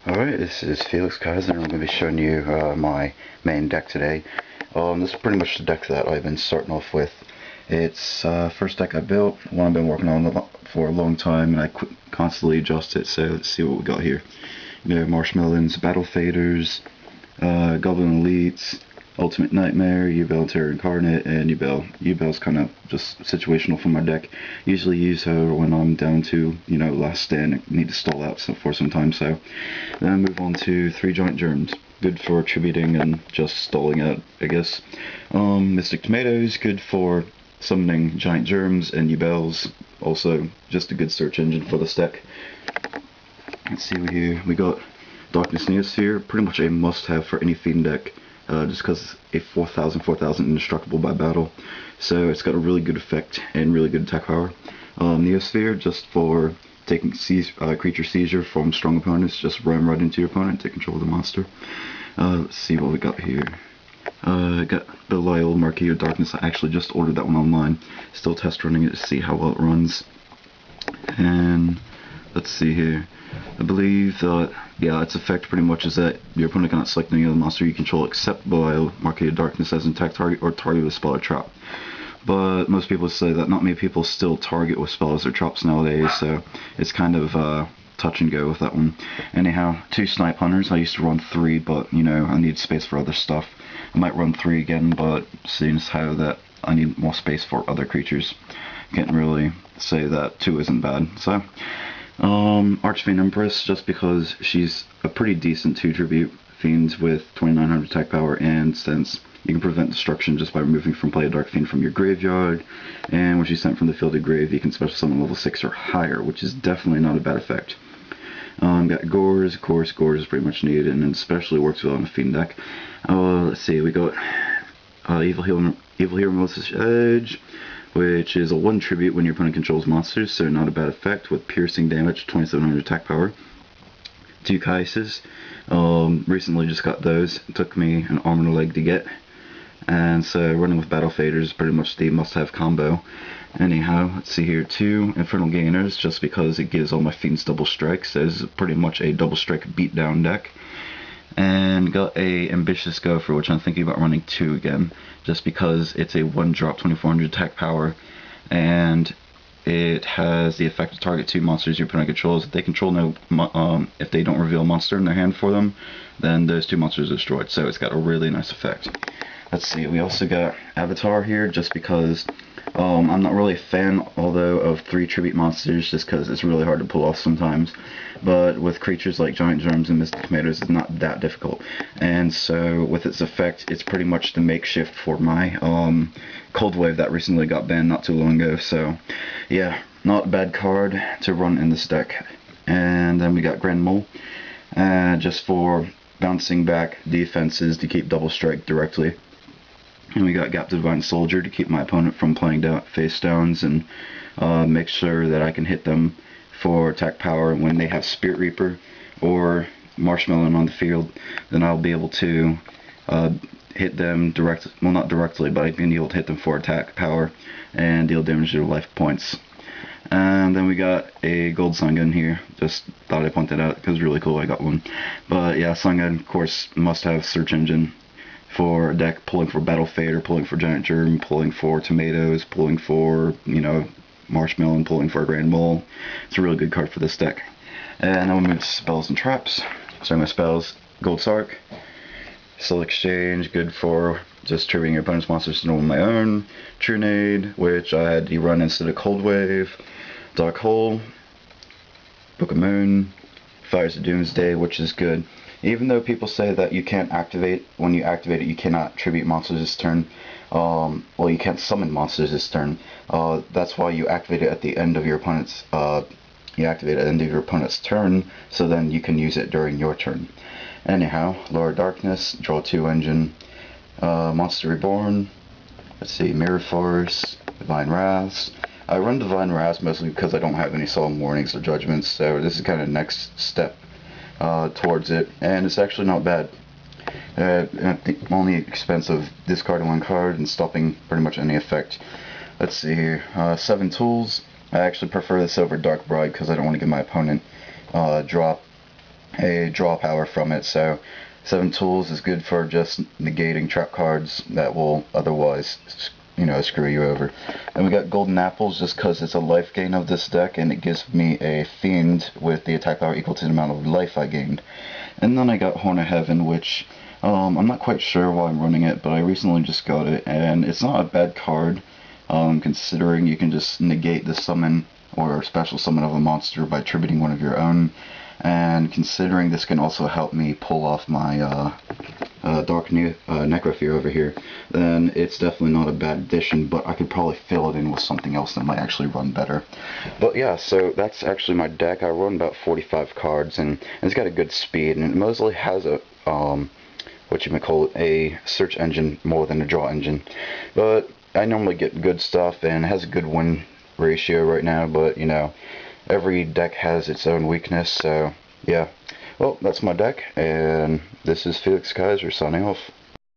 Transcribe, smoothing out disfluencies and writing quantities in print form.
Alright, this is FelixKeiser, and I'm going to be showing you my main deck today. This is pretty much the deck that I've been starting off with. It's first deck I built, one I've been working on for a long time, and I constantly adjust it, so let's see what we got here. You know, Marshmallows, Battle Faders, Goblin Elites, Ultimate Nightmare, Yubel Terror Incarnate, and Yubel's kind of just situational for my deck. Usually use her when I'm down to, you know, last stand and need to stall out for some time, so. Then I move on to 3 Giant Germs. Good for attributing and just stalling out, I guess. Mystic Tomatoes, good for summoning Giant Germs, and Yubel's also just a good search engine for this deck. Let's see here, we got Darkness Neosphere, pretty much a must-have for any Fiend deck. Just because it's a 4,000 indestructible by battle, so it's got a really good effect and really good attack power. Neosphere, just for taking creature seizure from strong opponents, just ram right into your opponent, take control of the monster. Let's see what we got here. I got Belial Marquee of Darkness. I actually just ordered that one online, still test running it to see how well it runs. And let's see here. I believe that, yeah, its effect pretty much is that your opponent cannot select any other monster you control except Belial Marquee of Darkness as an attack target or target with spell or trap. But most people say that not many people still target with spells or traps nowadays, so it's kind of touch and go with that one. Anyhow, 2 Snipe Hunters. I used to run 3, but, you know, I need space for other stuff. I might run 3 again, but seeing as how that I need more space for other creatures, can't really say that 2 isn't bad. So, Archfiend Empress, just because she's a pretty decent 2 tribute fiend with 2900 attack power, and since you can prevent destruction just by removing from play a Dark Fiend from your graveyard, and when she's sent from the field to grave, you can special summon level 6 or higher, which is definitely not a bad effect. Got Gores, of course, Gores is pretty much needed, and especially works well on a Fiend deck. Let's see, we got Evil Hero Melissa's Edge, which is a 1 tribute when your opponent controls monsters, so not a bad effect, with piercing damage, 2700 attack power. 2 Kaises, recently just got those. It took me an arm and a leg to get, and so running with Battle Faders is pretty much the must-have combo. Anyhow, let's see here, 2 Infernal Gainers, just because it gives all my Fiends double strikes, so this is pretty much a double strike beatdown deck. And got a Ambitious Gopher, which I'm thinking about running 2 again, just because it's a 1-drop 2400 attack power, and it has the effect to target 2 monsters your opponent controls. If they control if they don't reveal a monster in their hand for them, then those 2 monsters are destroyed. So it's got a really nice effect. Let's see, we also got Avatar here, just because I'm not really a fan, although, of 3 tribute monsters, just because it's really hard to pull off sometimes. But with creatures like Giant Germs and Mystic Tomatoes, it's not that difficult. And so, with its effect, it's pretty much the makeshift for my Cold Wave that recently got banned not too long ago. So, yeah, not a bad card to run in this deck. And then we got Grand Mole, just for bouncing back defenses to keep double strike directly. And we got Gap Divine Soldier to keep my opponent from playing down face downs and make sure that I can hit them for attack power. When they have Spirit Reaper or Marshmallow on the field, then I'll be able to hit them well, not directly, but I'll be able to hit them for attack power and deal damage to their life points. And then we got a gold Sun Gun here, just thought I'd point that out because it's really cool, I got one. But yeah, Sun Gun, of course, must have search engine for a deck, pulling for Battle Fader, pulling for Giant Germ, pulling for Tomatoes, pulling for, you know, Marshmallow, and pulling for a Grand Mole. It's a really good card for this deck. And now we move to spells and traps. So my spells, Gold Sark, Soul Exchange, good for just triggering your opponent's monsters to normal my own. Trunade, which I had to run instead of Cold Wave. Dark Hole, Book of Moon, Fires of Doomsday, which is good. Even though people say that you can't activate, when you activate it, you cannot tribute monsters this turn. Well, you can't summon monsters this turn. That's why you activate it at the end of your opponent's. You activate it at the end of your opponent's turn, so then you can use it during your turn. Anyhow, Lower Darkness, draw 2 engine, Monster Reborn. Let's see, Mirror Force, Divine Wrath. I run Divine Wrath mostly because I don't have any Solemn Warnings or Judgments, so this is kind of next step towards it, and it's actually not bad. At the only expense of discarding 1 card and stopping pretty much any effect. Let's see here, 7 tools. I actually prefer this over Dark Bride because I don't want to give my opponent drop a draw power from it. So 7 tools is good for just negating trap cards that will otherwise, you know, screw you over. And we got golden apples just because it's a life gain of this deck, and it gives me a Fiend with the attack power equal to the amount of life I gained. And then I got Horn of Heaven, which I'm not quite sure why I'm running it, but I recently just got it, and it's not a bad card, considering you can just negate the summon or special summon of a monster by tributing one of your own, and considering this can also help me pull off my Dark Necrofear over here, then it's definitely not a bad addition, but I could probably fill it in with something else that might actually run better. But yeah, so that's actually my deck. I run about 45 cards, and it's got a good speed, and it mostly has a what you might call it, a search engine more than a draw engine. But I normally get good stuff, and it has a good win ratio right now, but you know, every deck has its own weakness, so yeah. Well, that's my deck, and this is FelixKeiser signing off.